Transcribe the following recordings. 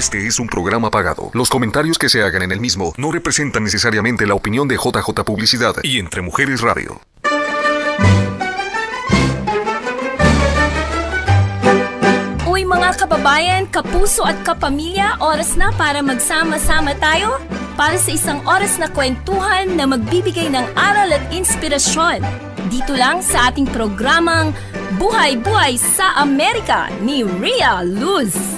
Este es un programa pagado. Los comentarios que se hagan en el mismo no representan necesariamente la opinión de JJ Publicidad y Entre Mujeres Radio. Uy mga kababayan, kapuso at kapamilya, oras na para magsama-sama tayo para sa isang oras na kwentuhan na magbibigay ng aral at inspirasyon. Dito lang sa ating programang Buhay sa Amerika ni Rhia Luz.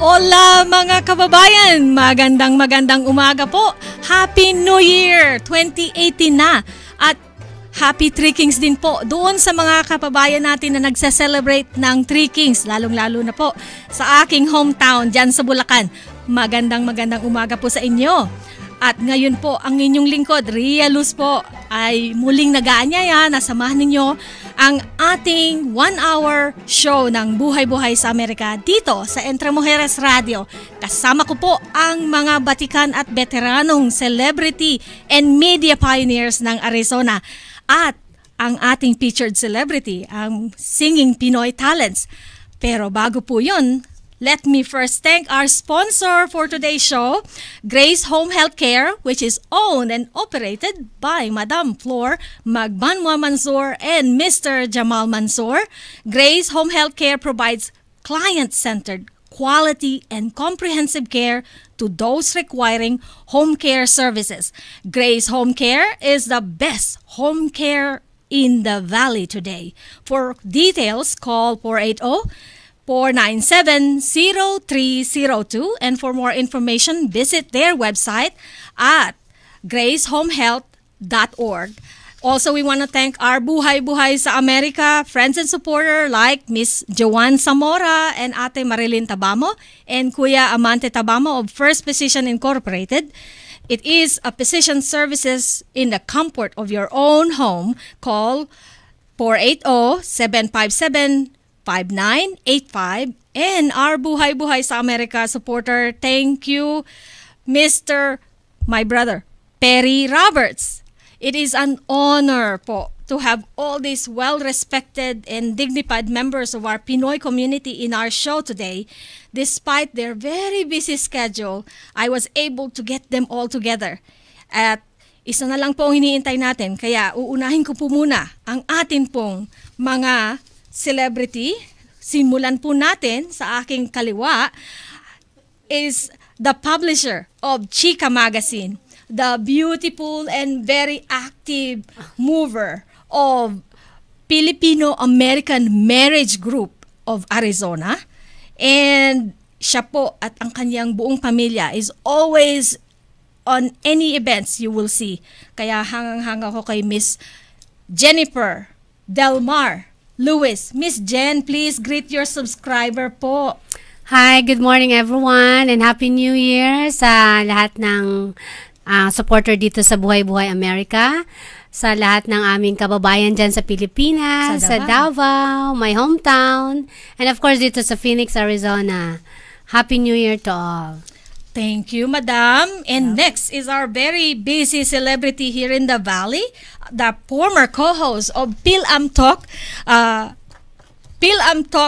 Hola mga kababayan! Magandang umaga po! Happy New Year 2018 na! At Happy Three Kings din po doon sa mga kababayan natin na nagsa-celebrate ng Three Kings, lalong-lalo na po sa aking hometown dyan sa Bulacan. Magandang umaga po sa inyo. At ngayon po, ang inyong lingkod, Rhia Luz po, ay muling nag-aanyaya na samahan ninyo ang ating 1-hour show ng Buhay sa Amerika dito sa Entre Mujeres Radio. Kasama ko po ang mga batikan at veteranong celebrity and media pioneers ng Arizona. At ang ating featured celebrity, ang singing Pinoy talents. Pero bago po yun, let me first thank our sponsor for today's show, Grace Home Healthcare, which is owned and operated by Madam Flor Magbanwa Mansour and Mr. Jamal Mansour. Grace Home Healthcare provides client-centered, quality, and comprehensive care to those requiring home care services. Grace Home Care is the best home care in the Valley today. For details, call 480-497-0302, and for more information, visit their website at gracehomehealth.org. Also, we want to thank our Buhay sa Amerika friends and supporter like Miss Joanne Zamora and Ate Marilyn Tabamo and Kuya Amante Tabamo of First Physician Incorporated. It is a physician services in the comfort of your own home. Call 480-757-5985. And our Buhay sa Amerika supporter, thank you, my brother, Perry Roberts. It is an honor po to have all these well-respected and dignified members of our Pinoy community in our show today. Despite their very busy schedule, I was able to get them all together. At isa na lang po ang hiniintay natin, kaya uunahin ko po muna ang atin pong mga celebrity. Simulan po natin sa aking kaliwa is the publisher of Chika Magazine, the beautiful and very active mover of Filipino-American Marriage Group of Arizona. And siya po at ang kanyang buong pamilya is always on any events you will see. Kaya hangang-hanga ko kay Miss Jennifer Delmar Lewis. Miss Jen, please greet your subscriber po. Hi, good morning everyone and Happy New Year sa lahat ng supporter dito sa Buhay Amerika, sa lahat ng aming kababayan dyan sa Pilipinas, sa Davao, my hometown, and of course dito sa Phoenix, Arizona. Happy New Year to all. Thank you, Madam. And next is our very busy celebrity here in the Valley, the former co-host of PhilAm Talk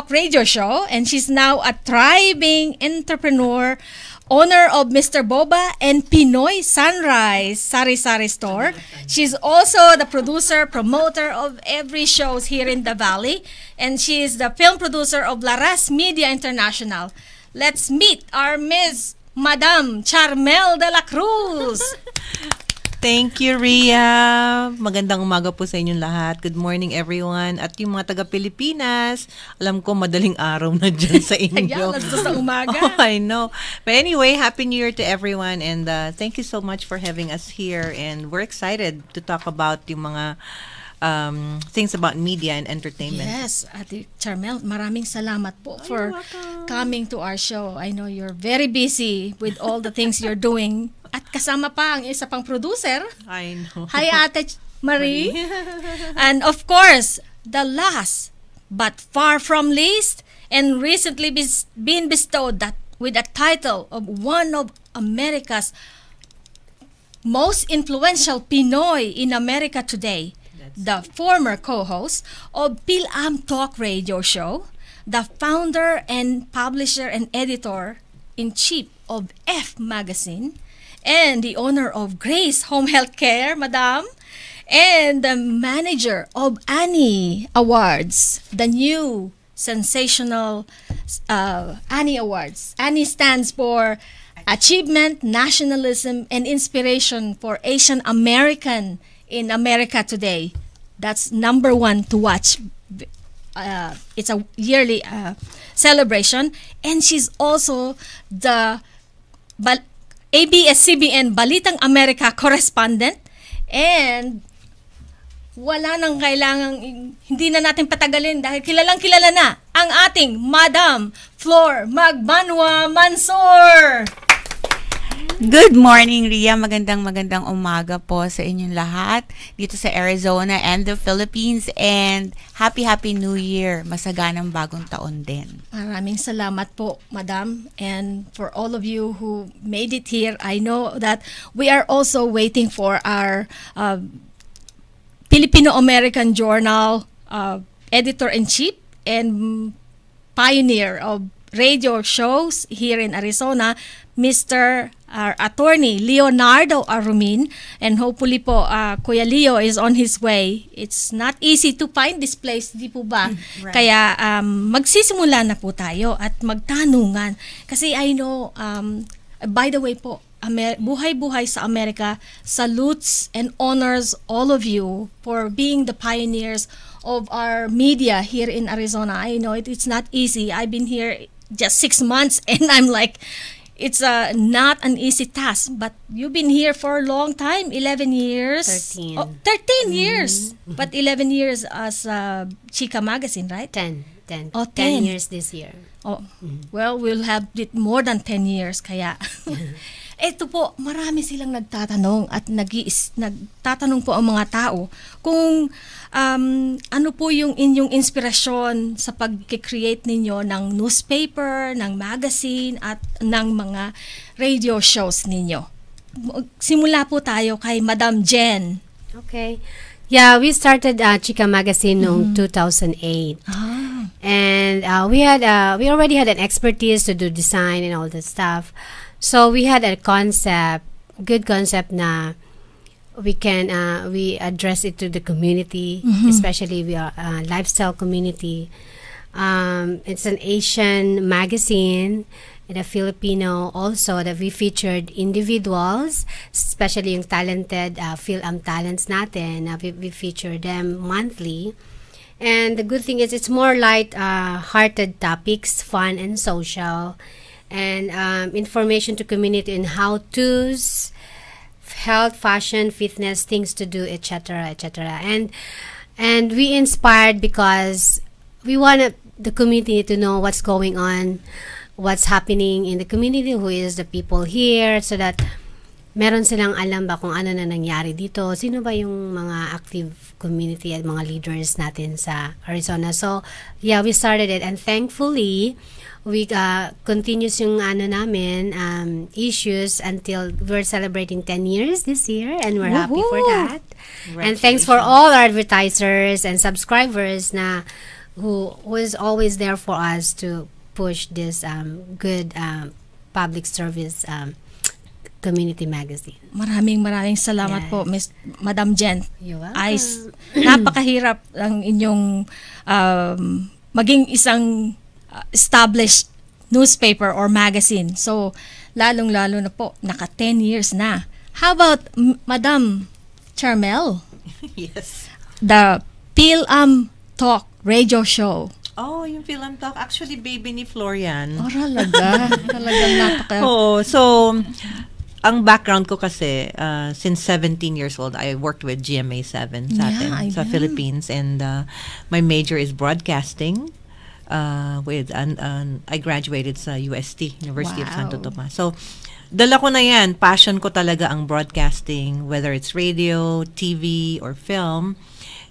radio show, and she's now a thriving entrepreneur, owner of Mr. Boba and Pinoy Sunrise Sari-Sari Store. She's also the producer, promoter of every shows here in the Valley, and she is the film producer of Laras Media International. Let's meet our Miss Madam Charmel de la Cruz. Thank you, Rhia. Magandang umaga po sa inyong lahat. Good morning, everyone. At yung mga taga-Pilipinas, alam ko madaling araw na dyan sa inyo. Ayan, sa umaga. Oh, I know. But anyway, Happy New Year to everyone. And thank you so much for having us here. And we're excited to talk about yung mga things about media and entertainment. Yes, Ate Charmel, maraming salamat po for coming to our show. I know you're very busy with all the things you're doing. At kasama pa ang isa pang producer. I know. Hi, Ate Marie. And of course, the last but far from least and recently been bestowed with a title of one of America's most influential Pinoy in America today. The former co-host of PhilAm Talk radio show, the founder and publisher and editor Editor-in-Chief of F Magazine, and the owner of Grace Home Health Care, Madam, and the manager of Annie Awards, the new sensational Annie Awards. Annie stands for Achievement, Nationalism, and Inspiration for Asian American in America today. That's number one to watch. It's a yearly celebration, and she's also the ABS-CBN Balitang Amerika correspondent, and wala nang kailangang, hindi na natin patagalin dahil kilalang kilala na ang ating Madam Flor Magbanwa Mansor. Good morning, Rhia. Magandang umaga po sa inyong lahat dito sa Arizona and the Philippines, and happy New Year. Masaganang bagong taon din. Maraming salamat po, Madam. And for all of you who made it here, I know that we are also waiting for our Filipino-American Journal Editor-in-Chief and pioneer of radio shows here in Arizona, Mr. Attorney Leonardo Arumin, and hopefully po Kuya Leo is on his way. It's not easy to find this place, di po ba? Right. Kaya magsisimula na po tayo at magtanungan. Kasi I know, by the way po, Buhay sa Amerika salutes and honors all of you for being the pioneers of our media here in Arizona. I know it's not easy. I've been here just 6 months and I'm like, it's not an easy task, but you've been here for a long time, 11 years. 13. Oh, 13 years. But 11 years as Chika Magazine, right? 10. Oh, 10 10 years this year. Oh, well, we'll have it more than 10 years, kaya. Ito po, marami silang nagtatanong at nagtatanong po ang mga tao kung ano po yung inyong inspirasyon sa pag-create ninyo ng newspaper, ng magazine, at ng mga radio shows ninyo. Simula po tayo kay Madam Jen. Okay. Yeah, we started Chika Magazine noong 2008. And we already had an expertise to do design and all that stuff. So we had a good concept na we address it to the community, especially we are lifestyle community. It's an Asian magazine and a Filipino also that we featured individuals, especially yung talented film talents natin. We feature them monthly. And the good thing is it's more light-hearted topics, fun and social, and information to community in how-tos, health, fashion, fitness, things to do, etc., etc. And we inspired because we wanted the community to know what's going on, what's happening in the community, who is the people here, so that meron silang alam ba kung ano na nangyari dito, sino ba yung mga active community at mga leaders natin sa Arizona. So, yeah, we started it, and thankfully, we continues yung namin issues until we're celebrating 10 years this year, and we're happy for that. And thanks for all our advertisers and subscribers na who is always there for us to push this good public service community magazine. Maraming salamat po, Miss Madam Jen. You're welcome. Napakahirap ang inyong maging isang established newspaper or magazine. So, lalong-lalo na po, naka 10 years na. How about Madam Charmel? Yes. The Phil-Am Talk radio show. Oh, yung Film Talk. Actually, baby ni Florian. Oh, talaga. Talagang napaka... Oh, so, ang background ko kasi, since 17 years old, I worked with GMA 7 sa atin, sa Philippines. And my major is broadcasting. I graduated sa UST, University of Santo Tomas. So, dala ko na yan. Passion ko talaga ang broadcasting, whether it's radio, TV, or film.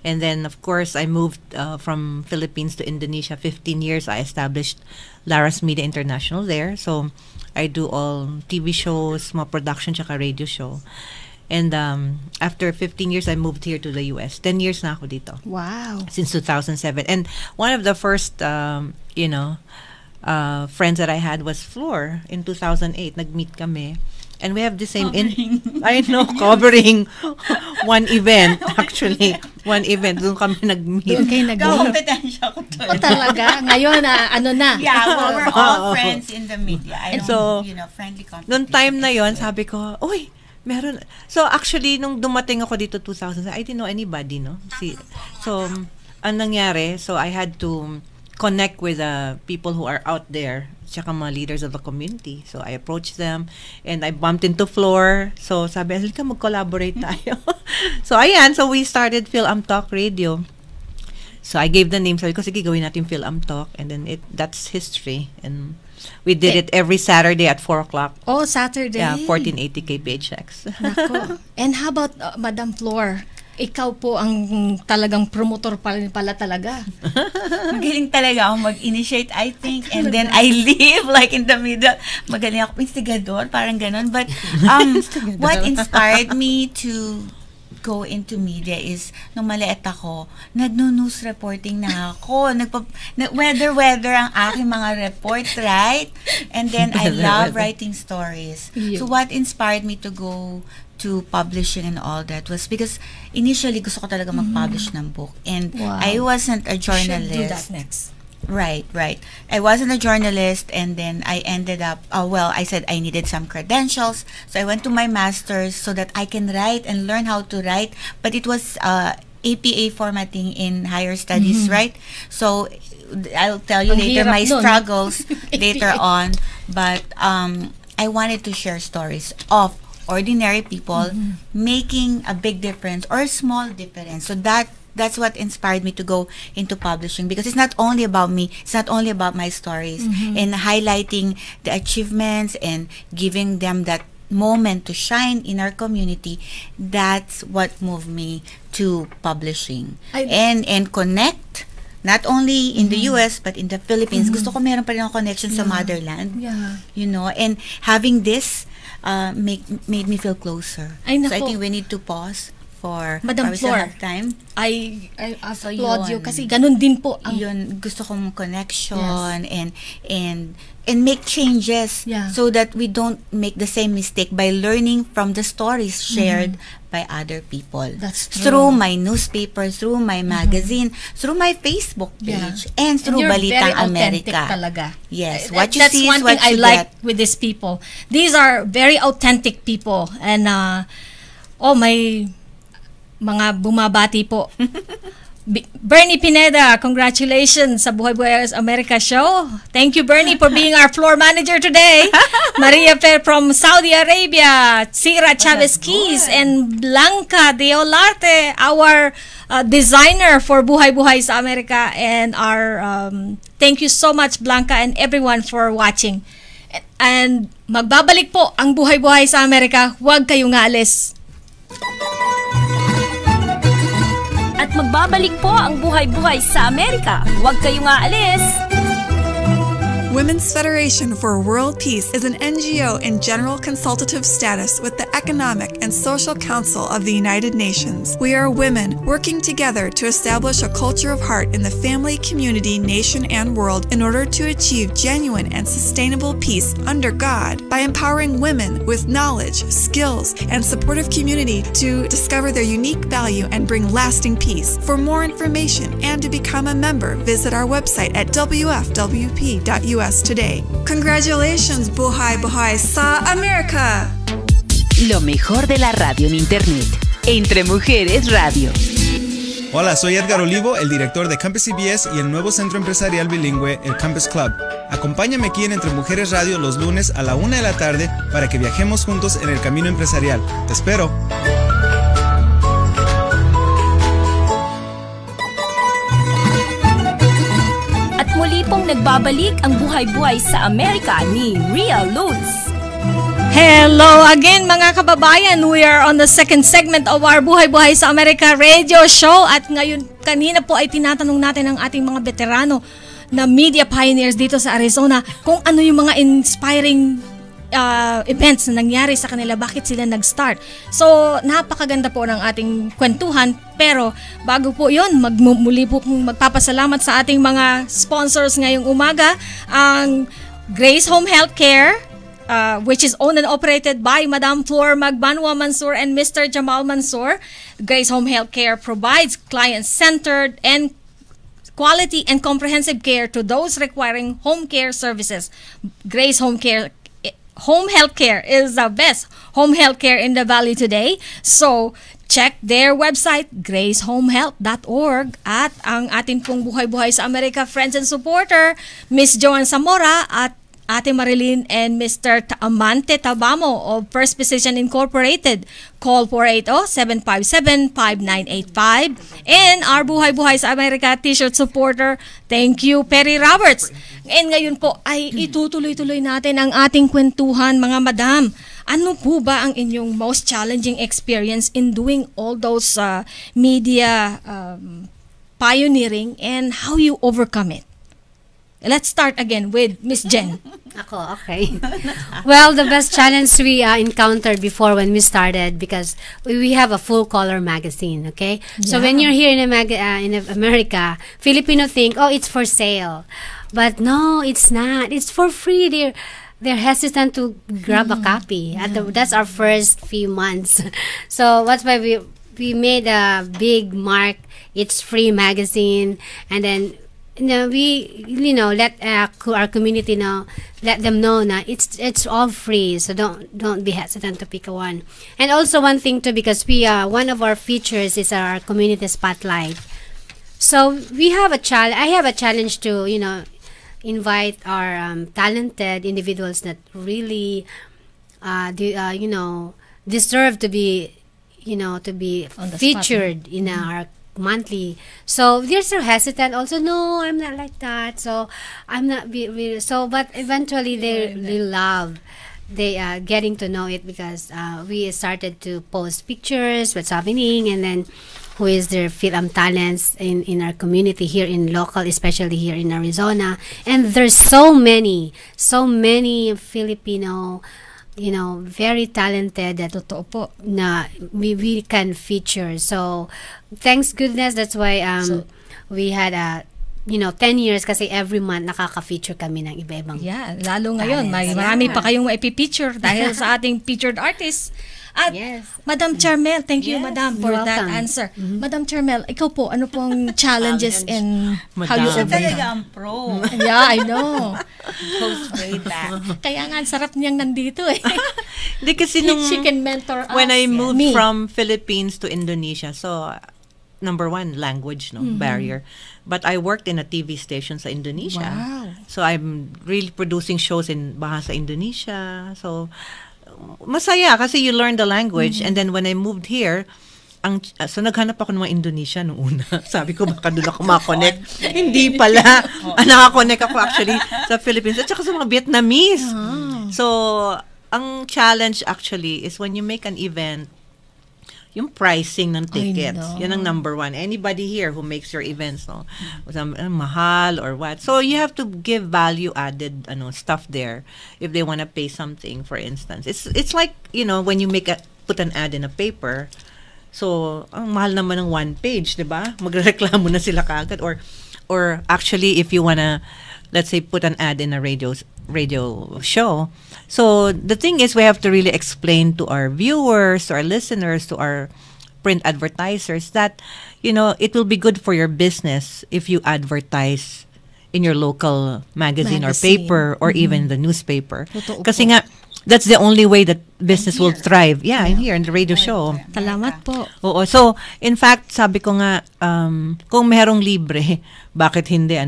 And then, of course, I moved from Philippines to Indonesia. 15 years, I established Laras Media International there. So, I do all TV shows, mga production, tsaka radio show. And after 15 years, I moved here to the US. 10 years na ako dito. Wow. Since 2007. And one of the first, friends that I had was Floor in 2008. Nag-meet kami. And we have the same I know, covering one event, actually. One event. Doon kami nag-meet. Doon kayo nag-meet. Kompetensya ko to. Talaga? Ngayon, ano na? Yeah, well, we're all friends in the media. I don't, So, friendly competition. noong time na yon, sabi ko, uy, meron. So, actually, nung dumating ako dito 2000, I didn't know anybody, no? So, ang nangyari, so I had to connect with the people who are out there, tsaka mga leaders of the community. So, I approached them, and I bumped into Floor. So, sabi, halika mag-collaborate tayo. So, ayan. So, we started Phil-Am Talk Radio. So, I gave the name. Sabi ko, sige, gawin natin Phil-Am Talk. And then, that's history. And we did it every Saturday at 4 o'clock. Oh, Saturday. Yeah, 1480 KPHX. Nako. And how about Madam Flor? Ikaw po ang talagang promotor pala talaga. Magaling talaga ako mag-initiate, I think. And then I leave like in the middle. Magaling ako instigador, parang ganon. But what inspired me to go into media is, nung maliit ako, nag-news reporting na ako. Weather ang aking mga report, right? And then I love writing stories. So what inspired me to go to publishing and all that was because initially gusto ko talaga mag-publish ng book. And I wasn't a journalist. Should do that next. Right. I wasn't a journalist, and then I ended up, I said I needed some credentials. So I went to my master's so that I can write and learn how to write. But it was APA formatting in higher studies, right? So I'll tell you later my struggles later on. But I wanted to share stories of ordinary people making a big difference or a small difference. So that's what inspired me to go into publishing, because it's not only about me, it's not only about my stories, and highlighting the achievements and giving them that moment to shine in our community. That's what moved me to publishing. And connect not only in the US but in the Philippines. Gusto ko meron pa rin ang connection sa motherland. You know, and having this made me feel closer. So I think we need to pause for Madam Flor, time. I applaud you kasi ganun din po ang yun, gusto kong connection and make changes so that we don't make the same mistake by learning from the stories shared by other people. That's true. Through my newspaper, through my magazine, through my Facebook page, and through Balitang Amerika. Talaga. Yes, what you That's see one is what thing I you like get. with these people. These are very authentic people, and may mga bumabati po. Bernie Pineda, congratulations sa Buhay Amerika show. Thank you, Bernie, for being our floor manager today. Maria Fer from Saudi Arabia, Sira Chavez Keys, and Blanca de Olarte, our designer for Buhay sa Amerika, and our thank you so much, Blanca, and everyone for watching. And magbabalik po ang Buhay sa Amerika. Huwag kayong aalis. At magbabalik po ang Buhay sa Amerika. Huwag kayong aalis! Women's Federation for World Peace is an NGO in general consultative status with the Economic and Social Council of the United Nations. We are women working together to establish a culture of heart in the family, community, nation, and world in order to achieve genuine and sustainable peace under God by empowering women with knowledge, skills, and supportive community to discover their unique value and bring lasting peace. For more information and to become a member, visit our website at wfwp.us today. Congratulations, Buhay sa Amerika! Lo mejor de la radio en Internet. Entre Mujeres Radio. Hola, soy Edgar Olivo, el director de Campus CBS y el nuevo centro empresarial bilingüe, el Campus Club. Acompáñame aquí en Entre Mujeres Radio los lunes a la 1 de la tarde para que viajemos juntos en el camino empresarial. Te espero. Muli pong nagbabalik ang Buhay sa Amerika ni Rhia Luz. Hello again mga kababayan. We are on the second segment of our Buhay sa Amerika radio show. At ngayon, kanina po ay tinatanong natin ang ating mga veterano na media pioneers dito sa Arizona kung ano yung mga inspiring events na nangyari sa kanila, bakit sila nag-start. So, napakaganda po ng ating kwentuhan. Pero, bago po yun, muli po magpapasalamat sa ating mga sponsors ngayong umaga. Ang Grace Home Healthcare, which is owned and operated by Madam Flor Magbanwa Mansur and Mr. Jamal Mansur. Grace Home Healthcare provides client-centered and quality and comprehensive care to those requiring home care services. Grace Home Healthcare is the best home healthcare in the Valley today. So, check their website, gracehomehealth.org. At ang ating pong Buhay sa Amerika friends and supporter, Miss Joanne Zamora at Ate Marilyn and Mr. Amante Tabamo of First Precision Incorporated. Call 480-757-5985. And our Buhay sa Amerika t-shirt supporter, thank you, Perry Roberts. And ngayon po ay itutuloy-tuloy natin ang ating kwentuhan, mga madam. Ano po ba ang inyong most challenging experience in doing all those media pioneering and how you overcome it? Let's start again with Miss Jen. Ako, okay. Well, the best challenge we encountered before when we started, because we have a full-color magazine, okay? Yeah. So when you're here in America, Filipino think, oh, it's for sale. But no, it's not. It's for free. They're hesitant to grab a copy. That's our first few months. So that's why we made a big mark. It's free magazine, and then we let our community know, let them know na it's all free, so don't be hesitant to pick one. And also one thing too, because one of our features is our community spotlight. So we have a challenge. I have a challenge to invite our talented individuals that really deserve to be featured in our monthly. So they're so hesitant also. No, I'm not like that. So I'm not but eventually they love getting to know it, because we started to post pictures, what's happening, and then who is their film talents in our community here in local, especially here in Arizona. And there's so many Filipino very talented that totoo po na we can feature. So thanks goodness, that's why we had 10 years, kasi every month nakaka-feature kami ng iba-ibang. Yeah, lalo ngayon marami pa kayong maipi-feature dahil sa ating featured artists. At Madam Charmel, thank you, Madam, for that answer. Madam Charmel, ikaw po, ano pong challenges in how you overcome? Talaga ang pro. Yeah, I know. Goes way back. Kaya nga, ang sarap niyang nandito eh. Hindi kasi nung, she can mentor us. when I moved from Philippines to Indonesia, so number one, language barrier. But I worked in a TV station sa Indonesia. Wow. So I'm really producing shows in Bahasa Indonesia. So masaya kasi you learn the language. And then when I moved here, so naghanap ako ng mga Indonesia noong una. Sabi ko, baka doon ako makakonect. Hindi pala. Nakakonect ako actually sa Philippines at saka sa mga Vietnamese. So ang challenge actually is when you make an event, yung pricing ng tickets. Yan ang number one. Anybody here who makes your events, mahal or what. So you have to give value added stuff there if they want to pay something, for instance. It's like, when you put an ad in a paper, so ang mahal naman ng one page, 'di ba? Magrereklamo na sila kaagad, or actually if you wanna, let's say, put an ad in a radio show. So the thing is, we have to really explain to our viewers, to our listeners, to our print advertisers that it will be good for your business if you advertise in your local magazine. Or paper, or even the newspaper. Kasi nga that's the only way that business will thrive. Yeah, in here in the radio show. Salamat po. Oo. So, in fact, sabi ko nga, kung merong libre, bakit hindi,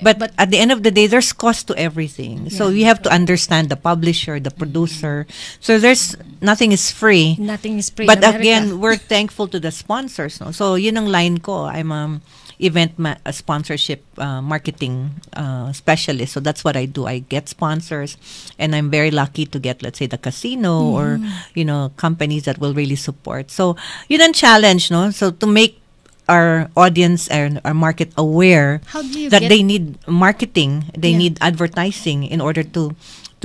But at the end of the day, there's cost to everything. So, you have to understand the publisher, the producer. So, nothing is free. Nothing is free But in America. again, we're thankful to the sponsors. No? So, yun ang line ko. I'm event sponsorship marketing specialist. So that's what I do. I get sponsors, and I'm very lucky to get, let's say, the casino or companies that will really support. So yun ang challenge, no? So to make our audience and our market aware How do you that get- they need marketing, they Yeah. need advertising in order to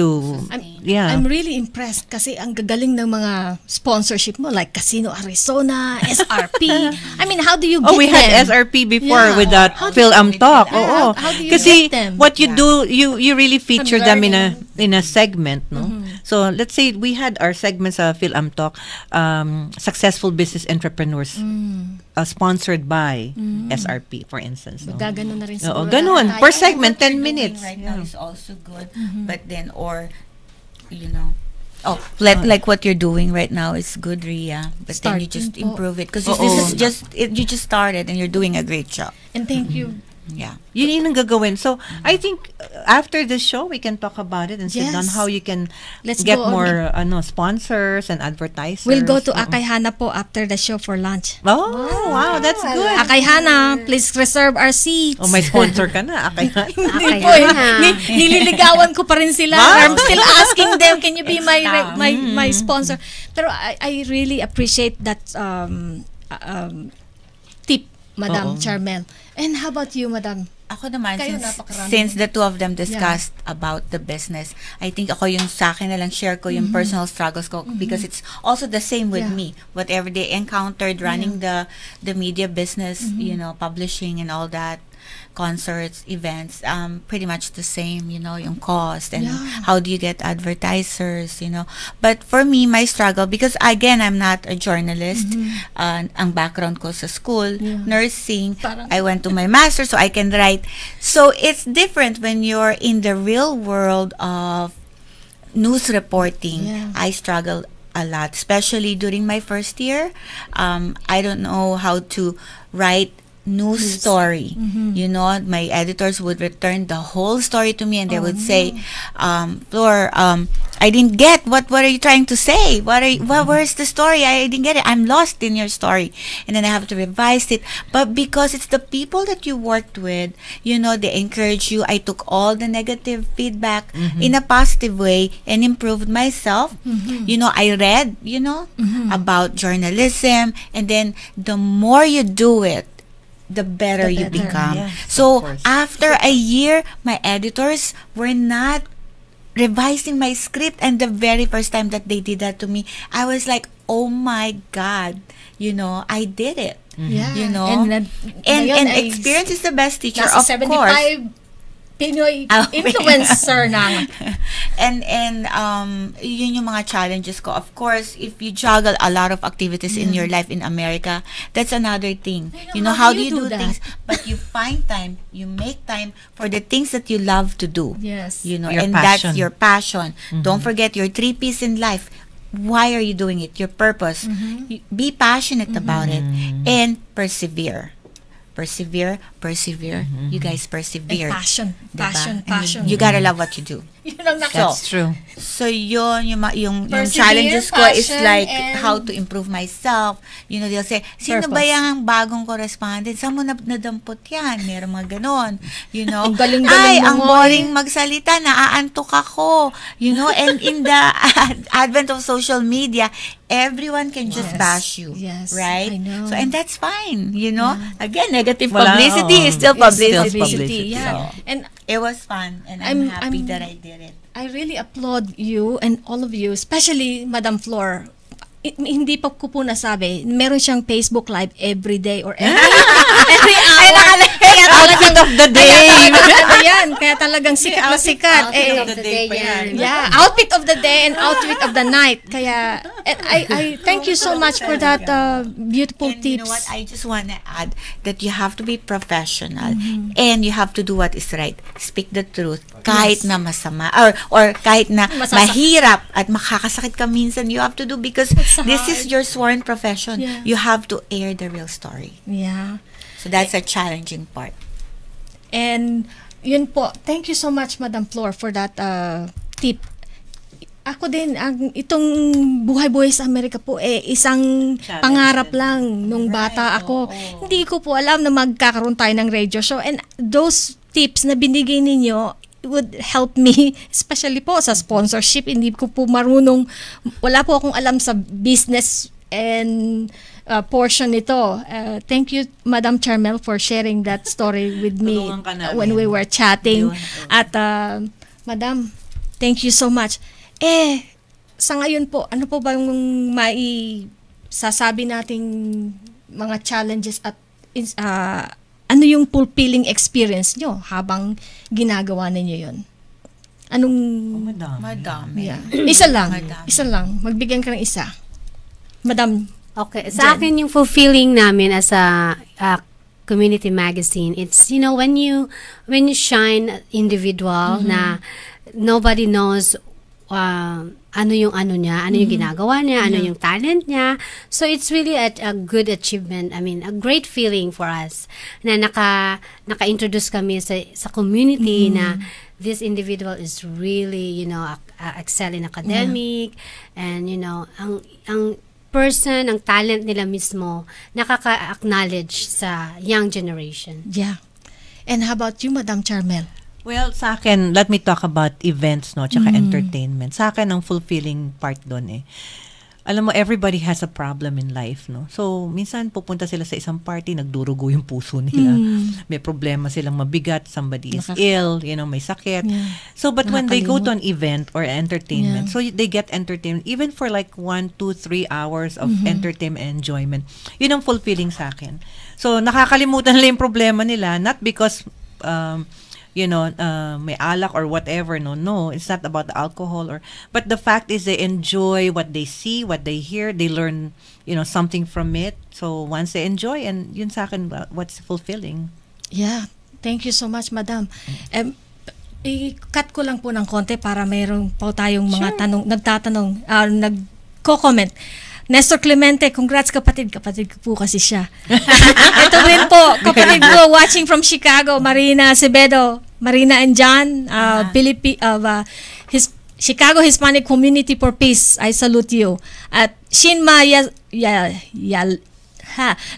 I'm really impressed kasi ang gagaling ng mga sponsorship mo like Casino Arizona, SRP. I mean, how do you get we them? had SRP before Yeah. with that How do Phil you- Talk. Yeah, Oo. how do you Kasi get them? what you do, you really feature them in learning. a segment, no? So let's say we had our segments sa Phil Talk, successful business entrepreneurs, sponsored by SRP, for instance. No? Gaganon na rin Oo, siguro. ganun. tayo. Per segment, What 10 you're doing minutes. right Yeah. now is also good, but then like what you're doing right now is good, Rhia, but then you just Starting po. improve it because Oo. this is you just started and you're doing a great job. And thank you. Yeah. Yun yung gagawin. So, I think after this show, we can talk about it and sit Yes. down how you can Let's get go on. more sponsors and advertisers. We'll go to Oo. Akay Hana po after the show for lunch. Oh, wow, that's good. Akay Hana, please reserve our seats. Oh, may sponsor ka na. Okay. Okay, Boy, Hana. nililigawan ko pa rin sila. Wow. I'm still asking them, can you be my sponsor? Pero I really appreciate that tip, Madam Oo. Charmel. And how about you, Madam? Ako naman, Kayo, since, napakarami. since the two of them discussed about the business, I think ako yung sa akin na lang share ko yung personal struggles ko because it's also the same with Yeah. me. Whatever they encountered running the media business, publishing and all that, concerts, events, pretty much the same, yung cost and how do you get advertisers, But for me, my struggle, because again, I'm not a journalist, ang background ko sa school, nursing, I went to my master so I can write. So it's different when you're in the real world of news reporting. Yeah. I struggled a lot, especially during my first year. I don't know how to write news story. My editors would return the whole story to me and they would say, Flor, I didn't get what are you trying to say? Where's the story? I didn't get it. I'm lost in your story. And then I have to revise it. But because it's the people that you worked with, they encourage you. I took all the negative feedback in a positive way and improved myself. I read, about journalism, and then the more you do it, the better you become. Yes, so of course. after a year, my editors were not revising my script, and the very first time that they did that to me, I was like, oh my God, I did it. Yeah. And experience is the best teacher, Nasa of 75 course. Pinoy Oh, influencer na. And yun yung mga challenges ko. Of course, if you juggle a lot of activities in your life in America, that's another thing. How do you do that? things? But you find time, you make time for the things that you love to do. Yes. Your And passion. that's your passion. Don't forget your 3 P's in life. Why are you doing it? Your purpose. Be passionate about it and persevere. Persevere. You guys persevere. Passion. Diba? Passion. And you gotta love what you do. Yun ang That's true. So yun, yung Persevere, challenges ko is passion, like and how to improve myself. They'll say, sino ba Purpose. yung bagong correspondent? Saan mo nadampot yan? Meron mga ganon. Ang galing-galing Ay, mo ang nga boring magsalita, naaantok ako. And in the advent of social media, everyone can just bash you. Yes, Right? I know. So, and that's fine. Again, negative Wala, publicity is It's still still publicity. publicity. Yeah. So, And it was fun. And I'm happy I'm- that I did it. I really applaud you and all of you, especially Madam Flor. Hindi pa ko po nasabi, meron siyang Facebook Live every day or every hour. Outfit of the day. Kaya talagang sikat na sikat. Outfit of the day pa yan. Yeah, outfit of the day and outfit of the night. Kaya, and I thank you so much for that beautiful And tips. you know what? I just want to add that you have to be professional and you have to do what is right. Speak the truth. Kahit na masama or kahit na mahirap at makakasakit ka minsan, you have to do because this is your sworn profession. Yeah. You have to air the real story. Yeah. So that's a challenging part. And yun po, thank you so much Madam Flor for that tip. Ako din, itong Buhay-Buhay sa Amerika po, isang pangarap lang nung bata ako. Hindi ko po alam na magkakaroon tayo ng radio show. And those tips na binigay ninyo would help me, especially po sa sponsorship. Hindi ko po marunong, wala po akong alam sa business and portion nito. Thank you, Madam Charmel, for sharing that story with me Tulungan ka namin. when we were chatting. Yun. At Madam, thank you so much. Sa ngayon po, ano po ba yung sasabi nating mga challenges at ano yung fulfilling experience nyo habang ginagawa ninyo yun? Anong... Madami. Yeah. Isa lang. Magbigyan ka ng isa. Madam. Okay. Sa akin, yung fulfilling namin as a community magazine, it's, when you shine individual na nobody knows ano yung ginagawa niya, ano yung talent niya. So it's really a good achievement. I mean, a great feeling for us na naka-introduce kami sa community na this individual is really, excel in academic and ang person, ang talent nila mismo nakaka-acknowledge sa young generation. Yeah. And how about you, Madam Charmel? Well, sa akin, let me talk about events, tsaka entertainment. Sa akin, ang fulfilling part doon alam mo, everybody has a problem in life, no? So, minsan pupunta sila sa isang party, nagdurugo yung puso nila. May problema silang mabigat, somebody is ill, may sakit. Yeah. So, but when they go to an event or entertainment, so they get entertainment, even for like 1, 2, 3 hours of entertainment and enjoyment, yun ang fulfilling sa akin. So, nakakalimutan nila yung problema nila, not because may alak or whatever. No, it's not about the alcohol but the fact is they enjoy what they see, what they hear, they learn, something from it. So once they enjoy, and yun sa akin, what's fulfilling. Yeah, thank you so much, Madam. I-cut ko lang po ng konti para mayroon po tayong mga nagtatanong, nagko-comment. Nestor Clemente, congrats kapatid. Kapatid ko po kasi siya. Ito rin po, kapatid ko watching from Chicago, Marina Acevedo, Marina and John, Chicago Hispanic Community for Peace. I salute you. At Shinma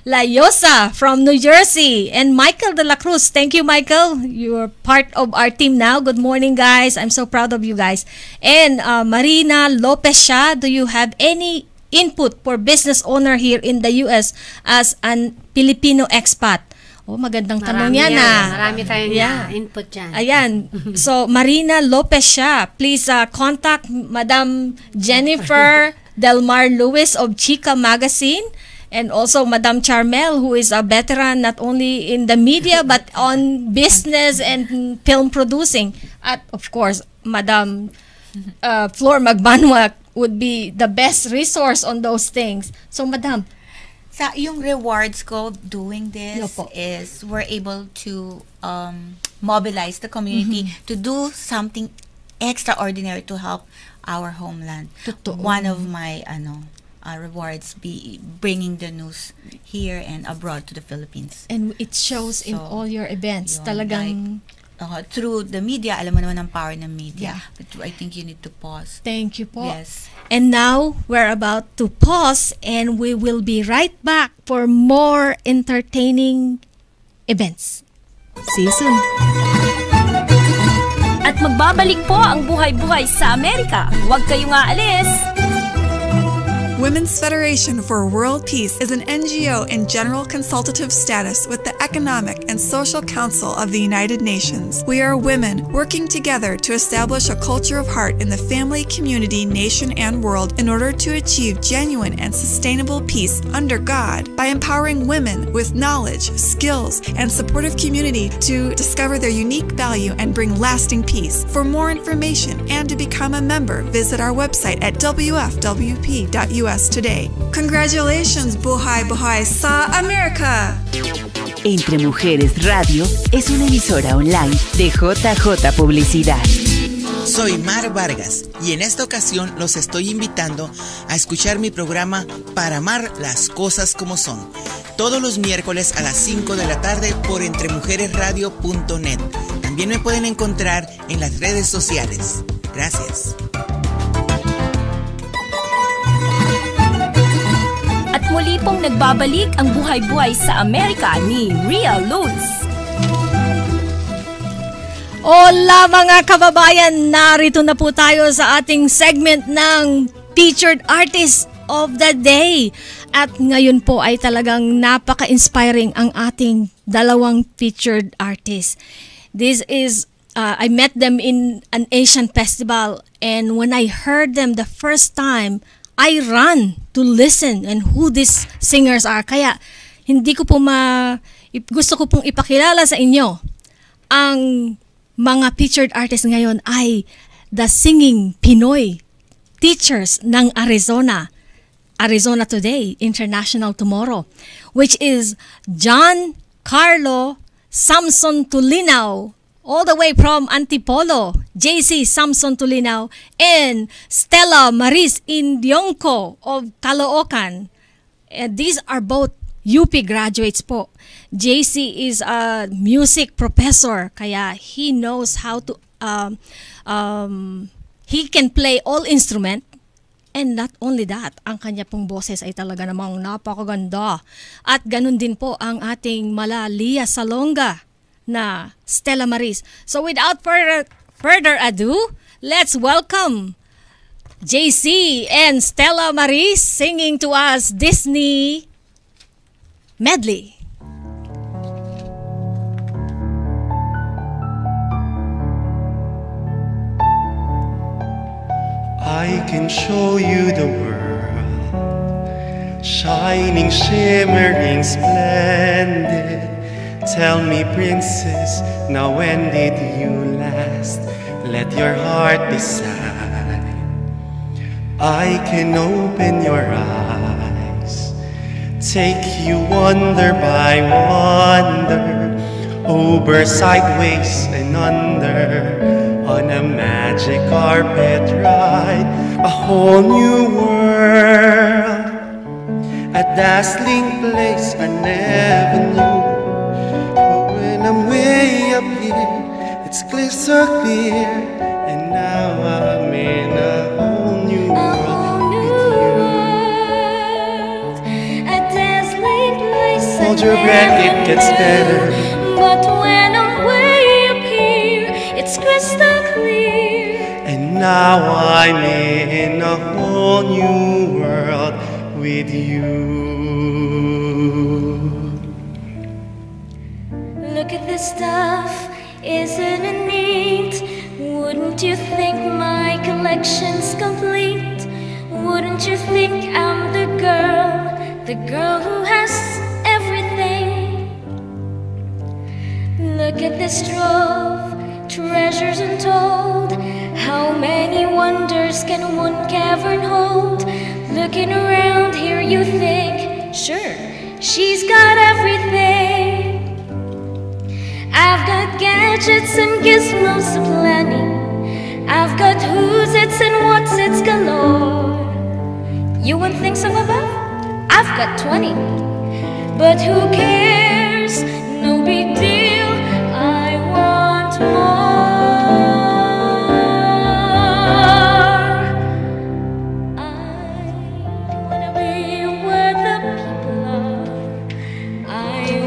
Layosa from New Jersey, and Michael de la Cruz. Thank you, Michael. You're part of our team now. Good morning, guys. I'm so proud of you guys. And Marina Lopez Shah, do you have any input for business owner here in the US as an Filipino expat? Magandang tanong yan. Marami tayong input dyan. Ayan. So, Marina Lopez Shah, please contact Madam Jennifer Delmar Lewis of Chica Magazine, and also Madam Charmel, who is a veteran not only in the media but on business and film producing. At of course, Madam Flor Magbanwa would be the best resource on those things. So, Madam, yung rewards ko doing this is we're able to mobilize the community to do something extraordinary to help our homeland. One of my rewards be bringing the news here and abroad to the Philippines. And it shows in all your events. Talagang... through the media, alam mo naman ang power ng media. Yeah. But I think you need to pause. Thank you po. Yes. And now, we're about to pause and we will be right back for more entertaining events. See you soon. At magbabalik po ang Buhay-Buhay sa Amerika. Huwag kayong aalis. Women's Federation for World Peace is an NGO in general consultative status with the Economic and Social Council of the United Nations. We are women working together to establish a culture of heart in the family, community, nation, and world in order to achieve genuine and sustainable peace under God by empowering women with knowledge, skills, and supportive community to discover their unique value and bring lasting peace. For more information and to become a member, visit our website at wfwp.us today. Congratulations, Buhay Buhay sa Amerika! Entre Mujeres Radio es una emisora online de JJ Publicidad. Soy Mar Vargas y en esta ocasión los estoy invitando a escuchar mi programa Para Amar las Cosas Como Son, todos los miércoles a las 5 de la tarde por entremujeresradio.net. También me pueden encontrar en las redes sociales. Gracias. At muli pong nagbabalik ang Buhay-Buhay sa Amerika ni Rhia Luz. Hola mga kababayan! Narito na po tayo sa ating segment ng Featured Artist of the Day. At ngayon po ay talagang napaka-inspiring ang ating dalawang featured artists. This is, I met them in an Asian festival, and when I heard them the first time, I ran to listen and who these singers are. Kaya hindi ko po gusto ko pong ipakilala sa inyo ang mga featured artists ngayon ay the singing Pinoy teachers ng Arizona Today, International Tomorrow, which is John Carlo Samson Tulinaw, all the way from Antipolo, JC Samson Tulinaw, and Stella Maris Indionco of Caloocan. And these are both UP graduates po. JC is a music professor, kaya he knows how to, he can play all instrument. And not only that, ang kanya pong boses ay talaga namang napakaganda. At ganun din po ang ating Rhia Salonga na Stella Maris. So without further ado, let's welcome JC and Stella Maris singing to us Disney medley. I can show you the world, shining, shimmering, splendid. Tell me, princess, now when did you last let your heart decide? I can open your eyes, take you wonder by wonder, over, sideways, and under, on a magic carpet ride, a whole new world, a dazzling place I never knew. But when I'm way up here, it's clear, so clear, and now I'm in a whole new world with you. A dazzling place. Hold your breath, it gets better. But when I'm way up here, it's crystal clear. And now I'm in a whole new world with you. Look at this stuff, isn't it neat? Wouldn't you think my collection's complete? Wouldn't you think I'm the girl who has everything? Look at this trove, treasures untold. How many wonders can one cavern hold? Looking around here you think, sure, she's got everything. I've got gadgets and gizmos aplenty. I've got who's its and what's its galore. You want things I'm above? I've got 20. But who cares? No big deal. I want more. I wanna be where the people are. I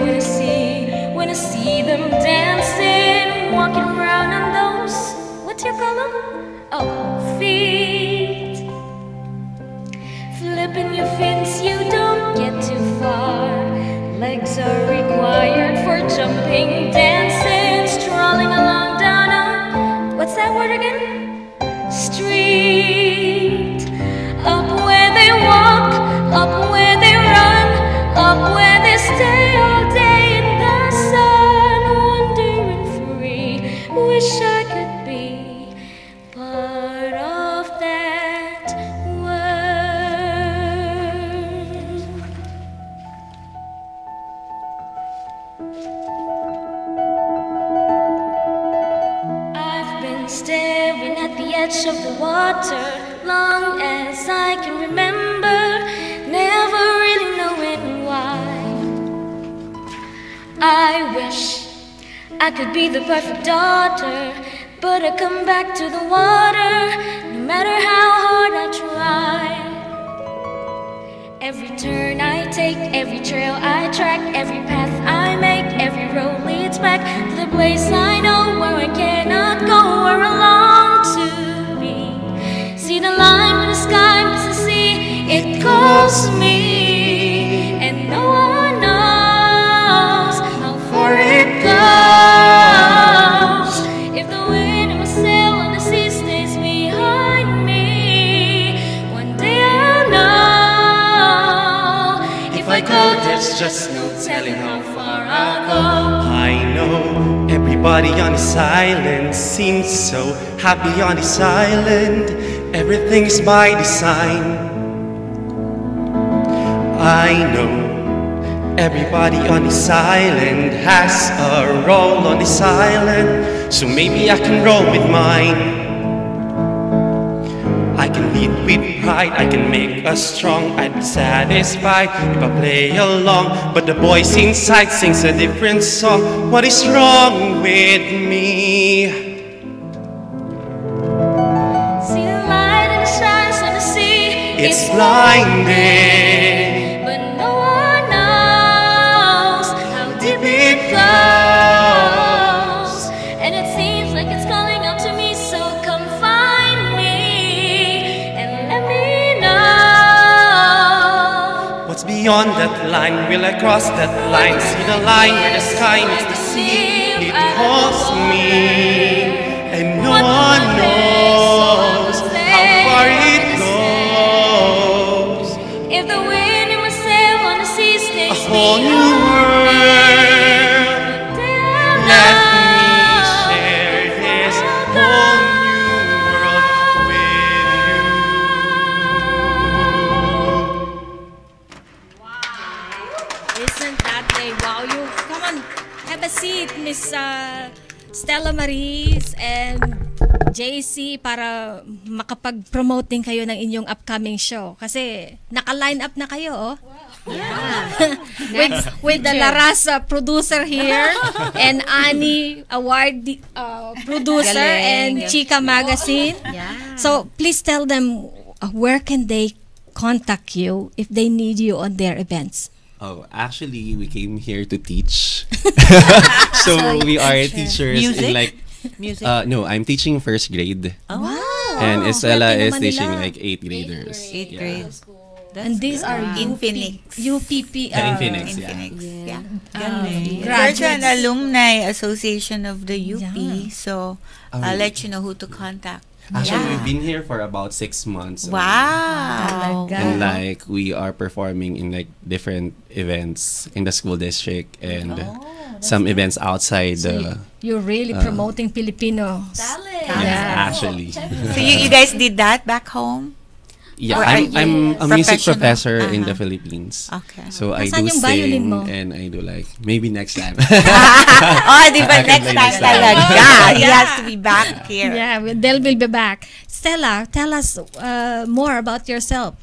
wanna see them dancing, walking around on those, what you call them? Oh, feet. Flipping your fins, you don't get too far. Legs are required for jumping, dancing, strolling along down a, what's that word again? Street. Up where they walk, up where they run, up where they stay all day in the sun, wandering free. Wish I could be part of that world. I've been staring at the edge of the water long as I can remember, never really knowing why. I wish I could be the perfect daughter, but I come back to the water no matter how hard I try. Every turn I take, every trail I track, every path I make, every road leads back to the place I know where I cannot go, where I long to be. See the line with the sky meets the sea, it calls me. Everybody on this island seems so happy on this island. Everything's by design. I know everybody on this island has a role on this island, so maybe I can roll with mine. I can lead with pride, I can make us strong. I'd be satisfied if I play along, but the voice inside sings a different song. What is wrong with me? See the light and it shines on the sea. It's blinding, but no one knows how deep it goes. And it seems like it's calling out to me, so come find me and let me know. what's beyond that line? Will I cross that line? See the line where the sky meets the sea. It calls me, and no one knows how far it goes. If the wind in my sail on the sea A takes whole me new on, world. Let me share this whole new world with you. Isn't that a wow? You come on, have a seat, Miss Stella Maris and JC, para makapag-promote din kayo ng inyong upcoming show. Kasi naka-line up na kayo, oh. Yeah. with the Larasa producer here and Annie award producer Galing. and Chika Magazine. Yeah. So please tell them where can they contact you if they need you on their events. Oh, actually, we came here to teach. So we are teachers Music? in like Music? no, I'm teaching first grade. Wow. And Estella swerte is naman teaching nila. like 8th graders. 8th Yeah. grade. And these are In Phoenix. UPP. Yeah, in Phoenix, In yeah. Phoenix, yeah. Galing. There's an graduates. alumni association of the UP, Yeah. so Oh, I'll really? let you know who to contact. Actually, Yeah. we've been here for about 6 months. already. Wow. Talaga. And like we are performing in like different events in the school district and some events outside the. You're really promoting Filipino Talent. Yeah. Actually, So you guys did that back home? yeah, Or are you I'm a music professional? professor in the Uh-huh. Philippines. Okay. So I Nasaan do yung violin sing mo? and I do like maybe next time. Oh, di ba I can next play time next time. talaga? He has to be back here. Yeah, they'll be back. Stella, tell us more about yourself.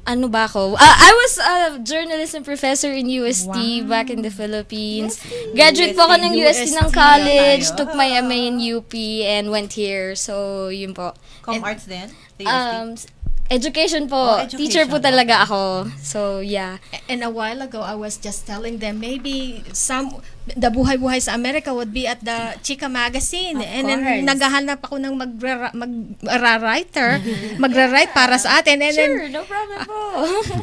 Ano ba ako? I was a journalism professor in UST back in the Philippines. Graduate po ako ng UST ng college, took my MA in UP and went here. So, yun po. Arts din? The UST? Education po. Oh, education. Teacher po talaga ako. So, yeah. And a while ago, I was just telling them maybe the Buhay sa Amerika would be at the Chika Magazine. And then naghahanap ako ng magra-write para sa atin. And Sure, then no problem po.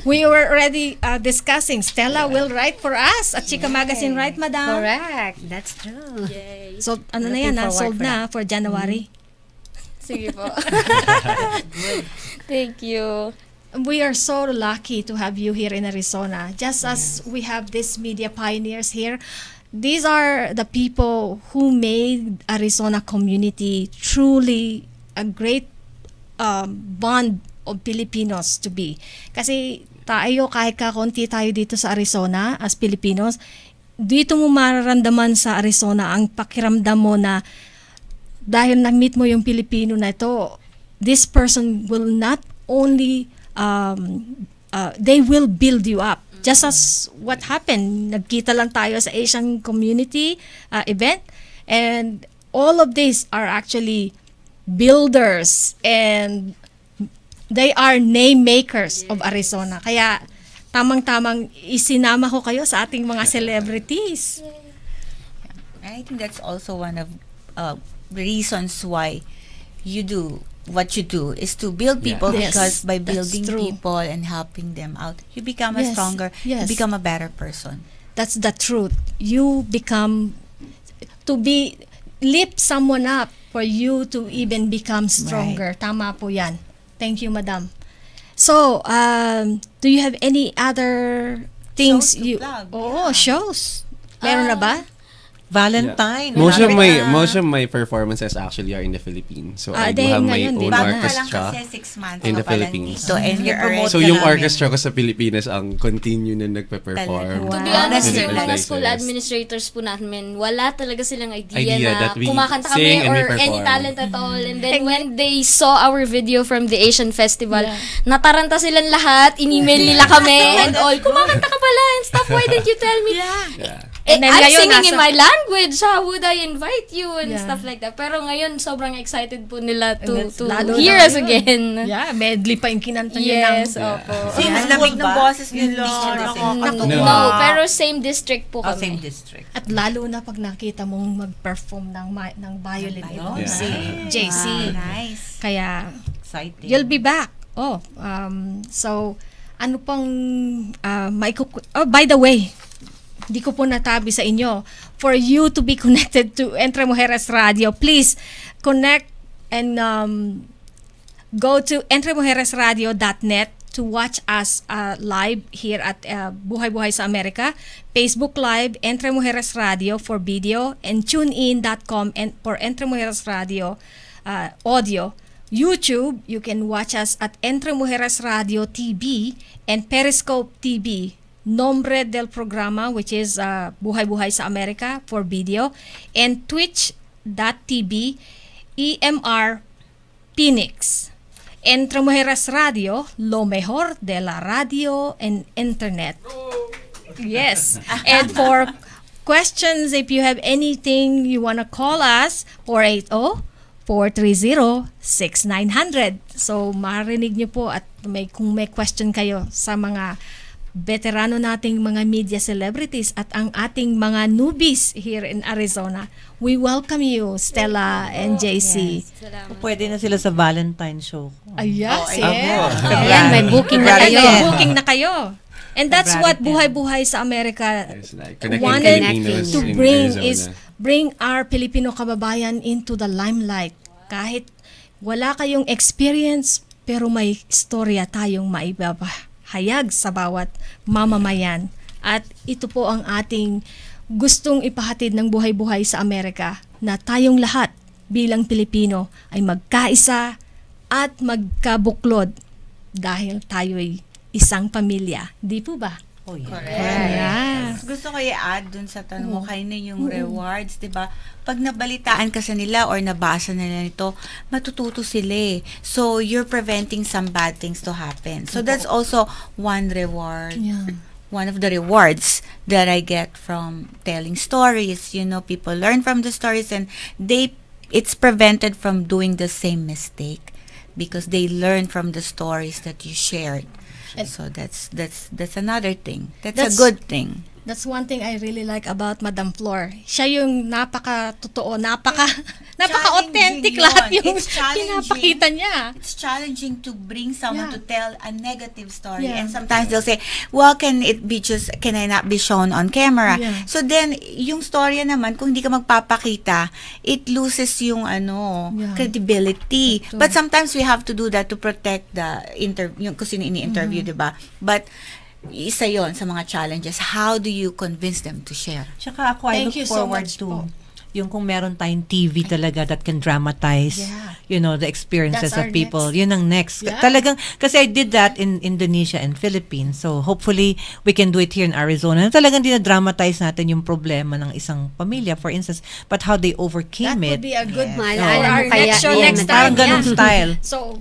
we were already discussing, Stella will write for us at Chika Magazine, right, madam? Correct. That's true. So, ano na yan, Looking forward sold for na for January. Sige po. Thank you. We are so lucky to have you here in Arizona. Just as we have these media pioneers here, these are the people who made Arizona community truly a great bond of Filipinos to be. Kasi tayo, kahit kakunti tayo dito sa Arizona as Filipinos, dito mo mararamdaman sa Arizona ang pakiramdam mo na dahil nag-meet mo yung Pilipino na ito, this person will not only they will build you up. Just as what happened, nagkita lang tayo sa Asian community event, and all of these are actually builders and they are name makers of Arizona. Kaya tamang-tamang isinama ko kayo sa ating mga celebrities. I think that's also one of reasons why you do what you do, is to build people, Yes, because by that's building true. people and helping them out, you become a Yes, stronger, you yes. become a better person. That's the truth. You become lift someone up for you to even become stronger. Tama po yan. Thank you, madam. So, do you have any other things Shows to plug, shows. Meron na ba? Valentine. Most of my performances actually are in the Philippines. So I do have my own orchestra in the Philippines. So and yung orchestra ko sa Pilipinas ang continue na nagpe-perform. To be honest, yung mga school administrators po namin, wala talaga silang idea na kumakanta kami or any talent at all. And then when they saw our video from the Asian Festival, nataranta silang lahat, in-email nila kami and all, kumakanta ka pala and stuff, why didn't you tell me? I'm singing in my language, how would I invite you and stuff like that. Pero ngayon, sobrang excited po nila to hear us again. Yeah, medley pa yung kinanta nyo. Yes, opo. Ang lamig ng boses nila. No, pero same district po kami. Same district. At lalo na pag nakita mong mag-perform ng violin si JC. Nice. Kaya, exciting. You'll be back. So, ano pang by the way, di ko po natabi sa inyo, for you to be connected to Entre Mujeres Radio, please connect and go to entremujeresradio.net to watch us live here at Buhay sa Amerika, Facebook Live, Entre Mujeres Radio for video, and tunein.com and for Entre Mujeres Radio audio. YouTube, you can watch us at Entre Mujeres Radio TV and Periscope TV. Nombre del programa, which is Buhay sa Amerika for video, and twitch.tv EMR Phoenix. Entre Mujeres Radio, lo mejor de la radio and internet. Yes. And for questions, if you have anything you want to call us, 480-430-6900. So, marinig nyo po at kung may question kayo sa mga veterano nating mga media celebrities at ang ating mga newbies here in Arizona. We welcome you, Stella and JC. Yes. Pwede na sila sa Valentine show. Ayan, may booking na kayo. Booking na kayo. And that's what Buhay sa Amerika wanted to bring our Filipino kababayan into the limelight. Kahit wala kayong experience, pero may istorya tayong maibabahayag sa bawat mamamayan. At ito po ang ating gustong ipahatid ng Buhay sa Amerika, na tayong lahat bilang Pilipino ay magkaisa at magkabuklod dahil tayo'y isang pamilya. Di po ba? Correct. Yeah. Gusto ko i-add dun sa tanong mo kanina yung rewards, 'di ba? Pag nabalitaan ka sa nila or nabasa nila nito, matututo sila. So you're preventing some bad things to happen. So that's also one reward. Yeah. One of the rewards that I get from telling stories. People learn from the stories and it's prevented from doing the same mistake because they learn from the stories that you shared. So that's another thing. That's a good thing. That's one thing I really like about Madam Flor. Siya yung napaka-totoo, napaka-authentic lahat yung pinapakita niya. It's challenging to bring someone to tell a negative story. And sometimes they'll say, well, can I not be shown on camera? So then, yung storya naman, kung hindi ka magpapakita, it loses yung credibility. But sometimes we have to do that to protect the yung kung sino ini-interview, diba? But isa yon sa mga challenges. How do you convince them to share? Tsaka ako, I look forward to yung kung meron tayong TV talaga that can dramatize, the experiences of people. Yun ang next. Talagang, kasi I did that in Indonesia and Philippines. So, hopefully, we can do it here in Arizona. Talagang dinadramatize natin yung problema ng isang pamilya, for instance, but how they overcame it. That would be a good our next show next Parang time. ganun style. So,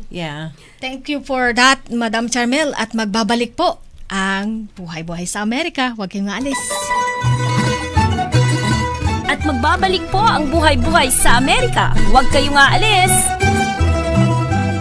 thank you for that, Madam Charmel. At magbabalik po ang Buhay sa Amerika. Huwag kayong maalis. At magbabalik po ang Buhay sa Amerika. Huwag kayong aalis.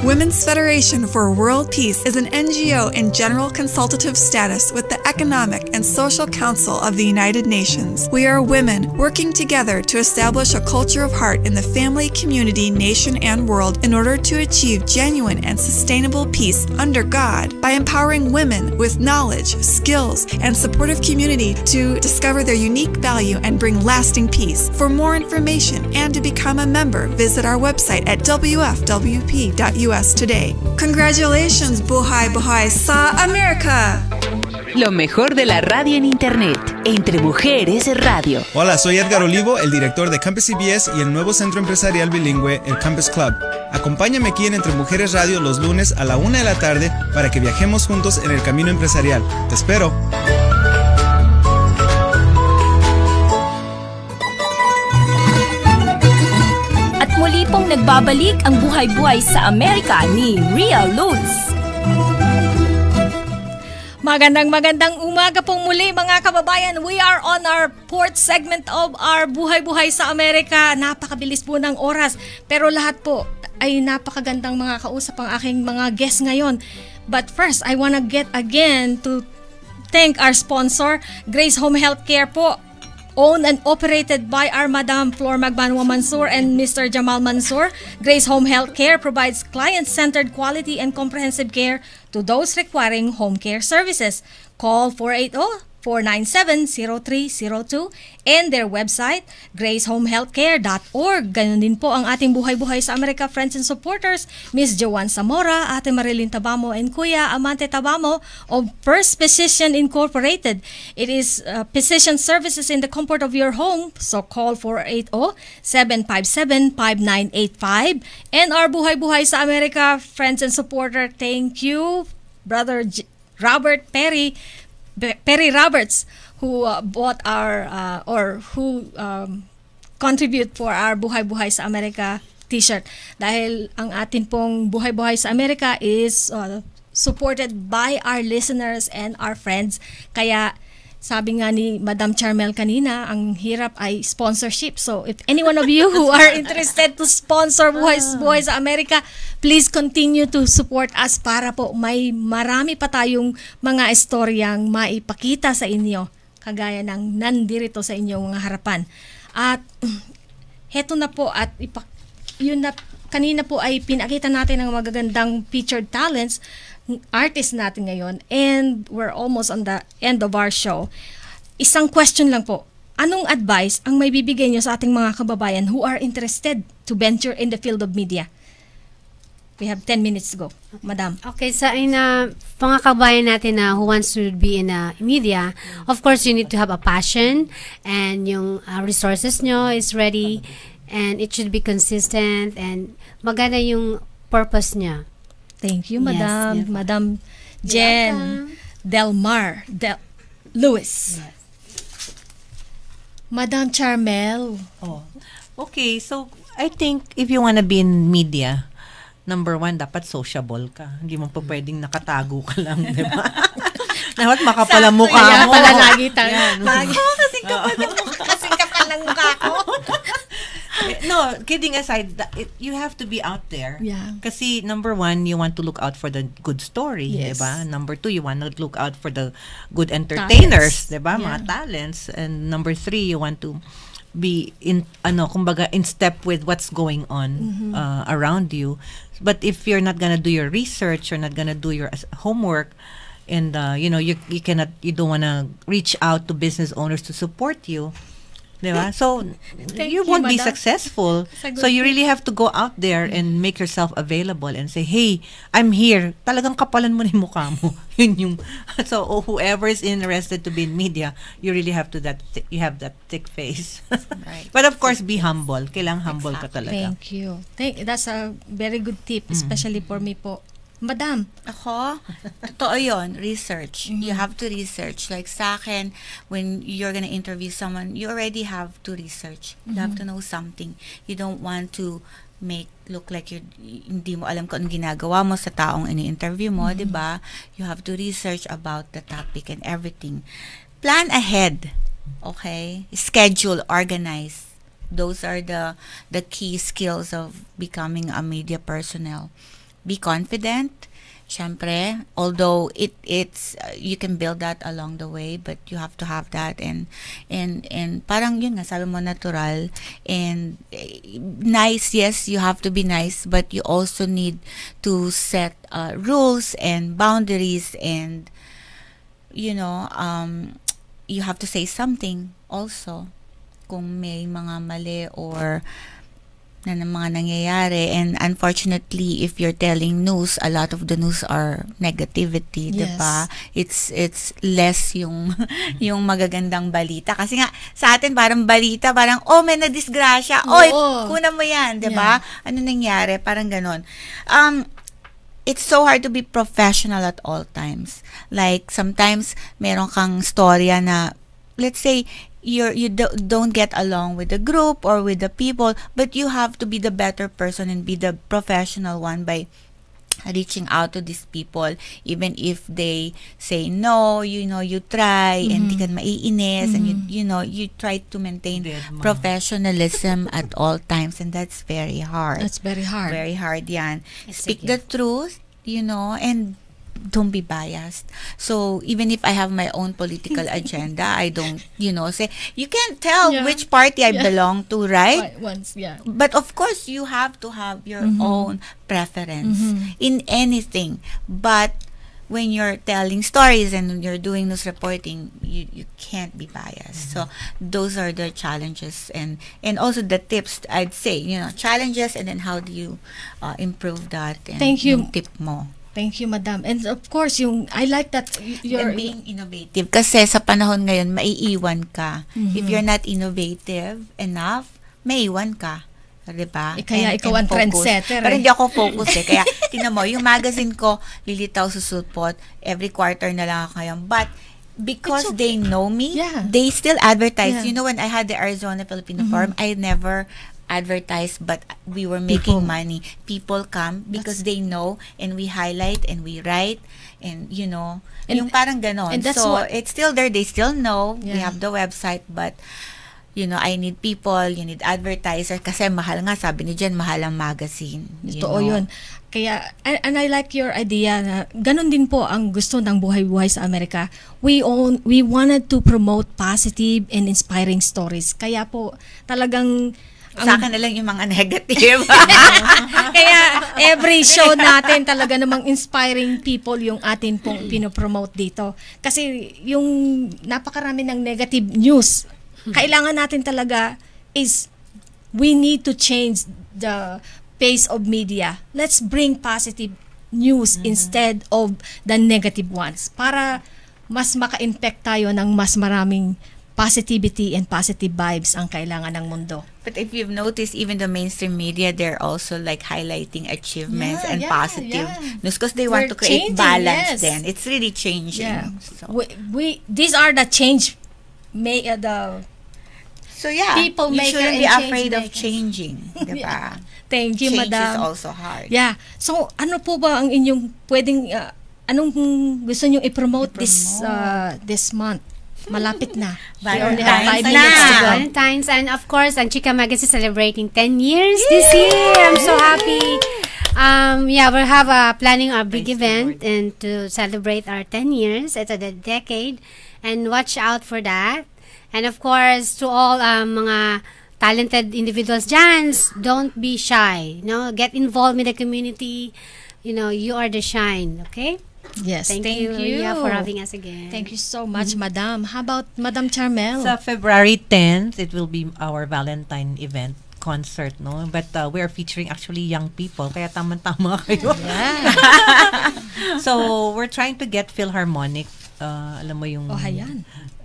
Women's Federation for World Peace is an NGO in general consultative status with the Economic and Social Council of the United Nations. We are women working together to establish a culture of heart in the family, community, nation, and world in order to achieve genuine and sustainable peace under God by empowering women with knowledge, skills, and supportive community to discover their unique value and bring lasting peace. For more information and to become a member, visit our website at wfwp.us today. Congratulations, Buhay sa Amerika! Lo mejor de la radio en internet. Entre Mujeres Radio. Hola, soy Edgar Olivo, el director de Campus CBS y el nuevo centro empresarial bilingüe, el Campus Club. Acompáñame aquí en Entre Mujeres Radio los lunes a la 1 de la tarde para que viajemos juntos en el camino empresarial. Te espero. At muli pong nagbabalik ang Buhay-Buhay sa Amerika ni Rhia Luz. Magandang umaga pong muli mga kababayan. We are on our fourth segment of our Buhay-Buhay sa Amerika. Napakabilis po ng oras. Pero lahat po ay napakagandang mga kausap ang aking mga guests ngayon. But first, I wanna get again to thank our sponsor, Grace Home Healthcare po. Owned and operated by our Madam Flor Magbanwa Mansour and Mr. Jamal Mansour, Grace Home Healthcare provides client-centered quality and comprehensive care to those requiring home care services. Call 480-497-0302 and their website, gracehomehealthcare.org. Ganun din po ang ating Buhay-Buhay sa Amerika friends and supporters, Miss Joanne Zamora, Ate Marilyn Tabamo, and Kuya Amante Tabamo of First Physician Incorporated. It is physician services in the comfort of your home. So call 480-757-5985. And our Buhay-Buhay sa Amerika friends and supporter, thank you, Brother Robert Perry Roberts, who bought our contribute for our Buhay-Buhay sa Amerika t-shirt. Dahil ang atin pong Buhay-Buhay sa Amerika is supported by our listeners and our friends. Kaya sabi nga ni Madam Charmel kanina, ang hirap ay sponsorship. So if any one of you who are interested to sponsor Buhay sa Amerika, please continue to support us para po may marami pa tayong mga istoryang maipakita sa inyo, kagaya ng nandirito sa inyong mga harapan. At heto na po, at yun na, kanina po ay pinakita natin ang magagandang featured talents artist natin ngayon, and we're almost on the end of our show. Isang question lang po. Anong advice ang may bibigay nyo sa ating mga kababayan who are interested to venture in the field of media? We have 10 minutes to go. Madam. Okay, sa mga kabayan natin na who wants to be in media, of course, you need to have a passion, and yung resources nyo is ready, and it should be consistent, and maganda yung purpose niya. Thank you, Madam. Yes, Madam Jen Delmar Lewis. Yes. Madam Charmel. Oh, okay. So, I think if you wanna be in media, number one, dapat sociable ka. Hindi mo pa pwedeng nakatago ka lang, di ba? Dapat makapal ang mukha mo. Kaya pala lagi tayo. Kasing kapal ng mukha ko. No, kidding aside, you have to be out there. Yeah. Kasi number one, you want to look out for the good story, yes. Diba? Number two, you want to look out for the good entertainers, talents. Diba? Yeah. Mga talents. And number three, you want to be in step with what's going on around you. But if you're not gonna do your research, you're not gonna do your homework, and you don't wanna reach out to business owners to support you. Diba? So, you won't be successful. So, you really have to go out there and make yourself available and say, hey, I'm here. Talagang kapalan mo na yung mukha mo. Yun yung, so, whoever is interested to be in media, you really have to you have that thick face. Right. But of course, be humble. Kailangang humble ka talaga. Thank you. That's a very good tip, especially for me po. Madam. Ako, totoo yun, research. You have to research. Like sa akin, when you're gonna interview someone, you already have to research. You have to know something. You don't want to look like hindi mo alam kung anong ginagawa mo sa taong ini-interview mo, di ba? You have to research about the topic and everything. Plan ahead. Okay? Schedule, organize. Those are the key skills of becoming a media personnel. Be confident, syempre, although it's you can build that along the way, but you have to have that, and parang yun nga, sabi mo, natural, and nice. Yes, you have to be nice, but you also need to set rules and boundaries, and you have to say something also kung may mga mali or na ng mga nangyayari. And unfortunately, if you're telling news, a lot of the news are negativity, Yes. diba? It's less yung yung magagandang balita. Kasi nga, sa atin parang balita, parang, may nadisgrasya. Oy, kunan mo yan, diba? Ano nangyari? Parang ganon. It's so hard to be professional at all times. Like, sometimes, meron kang storya na, let's say, you don't get along with the group or with the people, but you have to be the better person and be the professional one by reaching out to these people, even if they say no, you try, and di ka maiinis, and you try to maintain professionalism at all times, and that's very hard. That's very hard. Very hard yan. Speak the truth, and don't be biased. So even if I have my own political agenda, I don't, say, you can't tell which party I belong to, right? But of course, you have to have your own preference in anything. But when you're telling stories and when you're doing news reporting, you can't be biased. So those are the challenges and also the tips, I'd say, challenges, and then how do you improve that? And Thank you. yung tip mo. Thank you, Madam. And of course, I like that you're and being innovative. Kasi sa panahon ngayon, maiiwan ka. If you're not innovative enough, maiiwan ka. Diba? Kaya ikaw ang trendsetter. Pero hindi ako focus Kaya, tingnan mo, yung magazine ko, lilitaw susupot, every quarter na lang ako ngayon. But, because they know me, they still advertise. Yeah. When I had the Arizona Filipino Forum, I never advertise, but we were making money. People come because they know, and we highlight and we write, and yung parang ganon. And that's so it's still there. They still know. We have the website, but I need people, you need advertiser, kasi mahal nga, sabi ni Jen, mahal ang magazine. Totoo yun. Kaya, and I like your idea na ganun din po ang gusto ng Buhay-Buhay sa Amerika. We wanted to promote positive and inspiring stories. Kaya po, talagang sa akin na lang yung mga negative. Kaya every show natin talaga namang inspiring people yung atin pong pinopromote dito. Kasi yung napakarami ng negative news, kailangan natin talaga is we need to change the pace of media. Let's bring positive news instead of the negative ones para mas maka-impact tayo ng mas maraming positivity and positive vibes ang kailangan ng mundo. But if you've noticed, even the mainstream media, they're also like highlighting achievements and positive news because they want to create balance. Then it's really changing. Yeah. So. These are the change. People you maker shouldn't and be afraid change of changing. Diba? Thank you, Change Madam. is also hard. Yeah. So, ano po ba ang inyong pwedeng, anong gusto nyo i-promote this month? Malapit na. We only have 5 minutes to go. Valentine's, and of course, ang Chika Magazine is celebrating 10 years this year. I'm so happy. We'll have planning a big event and to celebrate our 10 years. It's a decade, and watch out for that. And of course, to all mga talented individuals dyan, don't be shy. Get involved in the community. You are the shine. Okay. Yes, thank you Rhia, for having us again. Thank you so much, Madam. How about Madam Charmel? Sa February 10th, it will be our Valentine event concert, no? But we are featuring actually young people, kaya tama-tama kayo. So, we're trying to get Philharmonic. Alam mo yung...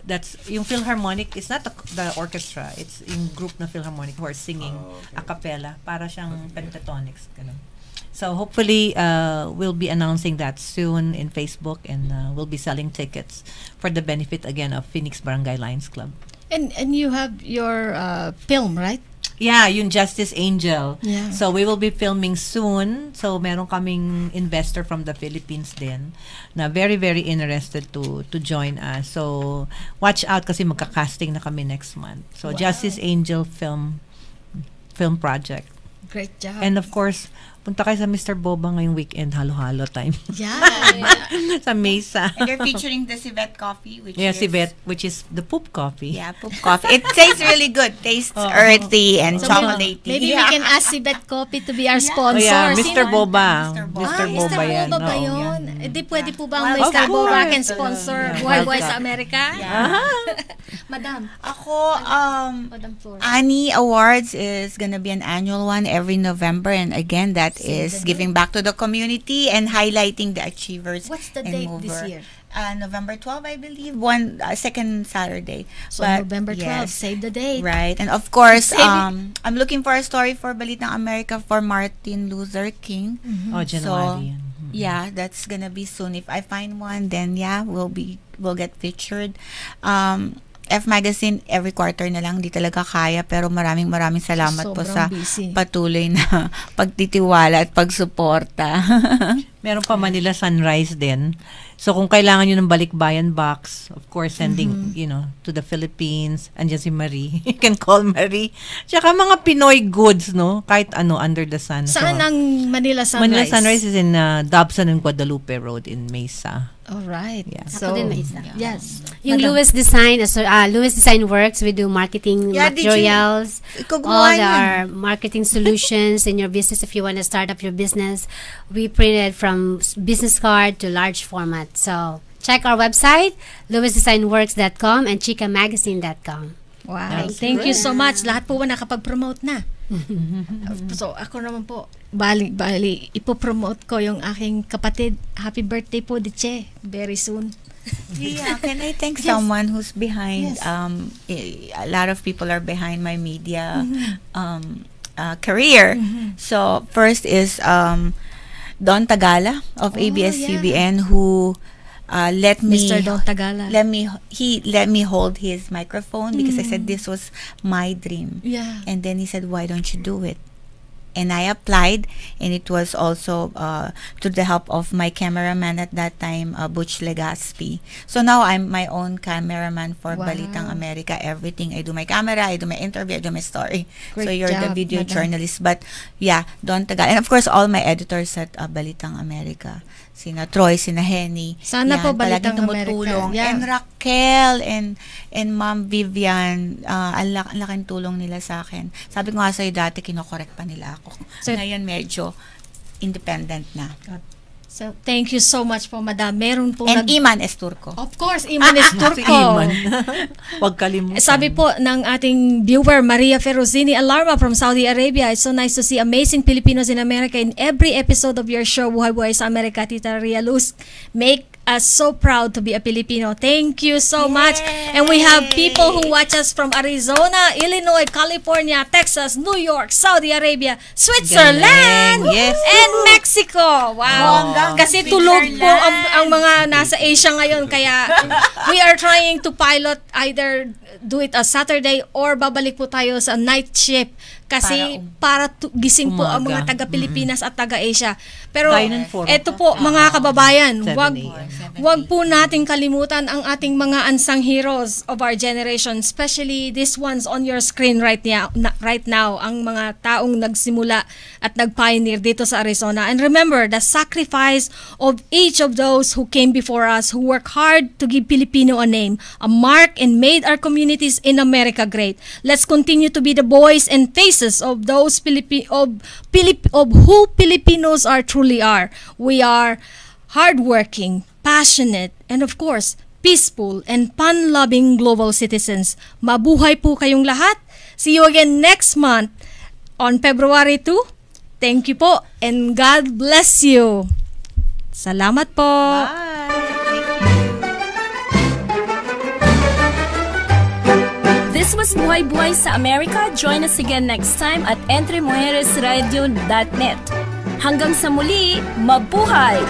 That's yung Philharmonic. It's not the orchestra. It's yung group na Philharmonic who are singing a cappella. Para siyang pentatonics. Ganun. So hopefully we'll be announcing that soon in Facebook, and we'll be selling tickets for the benefit again of Phoenix Barangay Lions Club. And you have your film, right? Yeah, yung Justice Angel. Yeah. So we will be filming soon. So meron kaming investor from the Philippines din na very very interested to join us. So watch out kasi magka-casting na kami next month. So Justice Angel film project. Great job. And of course, punta kayo sa Mr. Boba ngayong weekend, halo-halo time. Yeah. Sa Mesa. And they're featuring the Civet coffee, which is the poop coffee. Yeah, poop coffee. It tastes really good. Tastes earthy and chocolatey. Maybe we can ask Civet Coffee to be our sponsor. Mr. Boba. Mr. Boba yan. Di pwede po ba ang Well, Mr. of Borak course. and sponsor Yeah. Buhay sa Amerika? Yeah. Madam. Ako, Madam Flor. Annie Awards is gonna be an annual one every November, and again, that is giving back to the community and highlighting the achievers. What's the and date mover. this year? November 12, I believe, second Saturday. So But, November 12, yes. save the date. Right. And of course, Save it. I'm looking for a story for Balitang Amerika for Martin Luther King. Oh, January. Yeah, that's gonna be soon. If I find one, then yeah, we'll get featured. F Magazine every quarter na lang, di talaga kaya, pero maraming salamat po sa busy. patuloy na pagtitiwala at pagsuporta. Meron pa Manila Sunrise din. So, kung kailangan nyo ng balikbayan box, of course, sending, to the Philippines. Andiyan si Marie. You can call Marie. Tsaka mga Pinoy goods, no? Kahit ano, under the sun. Saan ang Manila Sunrise? Manila Sunrise is in Dobson and Guadalupe Road in Mesa. Alright. Yeah. So, Ako din may isa. yes. Yung Madam. Lewis Design Works, we do marketing materials, all our marketing solutions in your business. If you want to start up your business, we printed from business card to large format. So check our website, lewisdesignworks.com and chicamagazine.com. Wow. Thank you so much. Lahat po ba nakapag-promote na? So, ako naman po, bali, ipopromote ko yung aking kapatid. Happy birthday po, Diche. Very soon. Yeah, can I thank someone who's behind? A lot of people are behind my media career. So first is Don Tagala of ABS-CBN, who let me Mr. Don Tagala. let me hold his microphone because I said this was my dream. Yeah. And then he said, why don't you do it? And I applied, and it was also to the help of my cameraman at that time, Butch Legaspi. So now I'm my own cameraman for Balitang Amerika. Everything. I do my camera, I do my interview, I do my story. Great so you're the job, video Madam. journalist. But yeah, Don Tagal. And of course, all my editors at Balitang Amerika. Sina Troy, sina Henny. Sana po Balitang palaging Amerika. tumutulong. Yeah. And Raquel and Ma'am Vivian, ang laking tulong nila sa akin. Sabi ko nga sa'yo dati, kinokorek pa nila ako. So, ngayon medyo independent na. So, thank you so much po, Madam. Meron po And Iman Esturco. Of course, Iman Esturco. Huwag kalimutan. Sabi po ng ating viewer, Maria Ferrozini Alarma from Saudi Arabia, it's so nice to see amazing Filipinos in America in every episode of your show, Buhay sa Amerika, Tita Rhia Luz. Make us so proud to be a Filipino. Thank you so much. And we have people who watch us from Arizona, Illinois, California, Texas, New York, Saudi Arabia, Switzerland, Yes. and Mexico. Wow. Kasi tulog po ang mga nasa Asia ngayon. Kaya we are trying to pilot either do it a Saturday or babalik po tayo sa night shift. Kasi para gising po ang mga taga-Pilipinas at taga-Asia. Pero eto po mga kababayan, wag po nating kalimutan ang ating mga unsung heroes of our generation, especially these ones on your screen right now, ang mga taong nagsimula at nag-pioneer dito sa Arizona. And remember the sacrifice of each of those who came before us, who worked hard to give Filipino a name, a mark, and made our communities in America great. Let's continue to be the voice and faces of those of who Filipinos truly are. We are hardworking, passionate, and of course, peaceful and fun-loving global citizens. Mabuhay po kayong lahat. See you again next month on February 2. Thank you po and God bless you. Salamat po. This was Buhay sa Amerika. Join us again next time at entremujeresradio.net. Hanggang sa muli, mabuhay!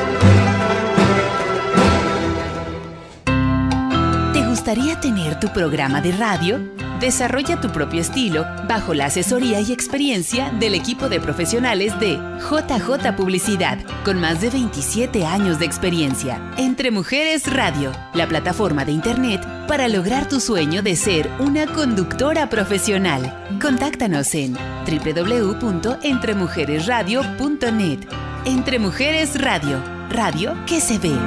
¿Te gustaría tener tu programa de radio? Desarrolla tu propio estilo bajo la asesoría y experiencia del equipo de profesionales de JJ Publicidad, con más de 27 años de experiencia. Entre Mujeres Radio, la plataforma de internet para lograr tu sueño de ser una conductora profesional. Contáctanos en www.entremujeresradio.net. Entre Mujeres Radio, radio que se ve.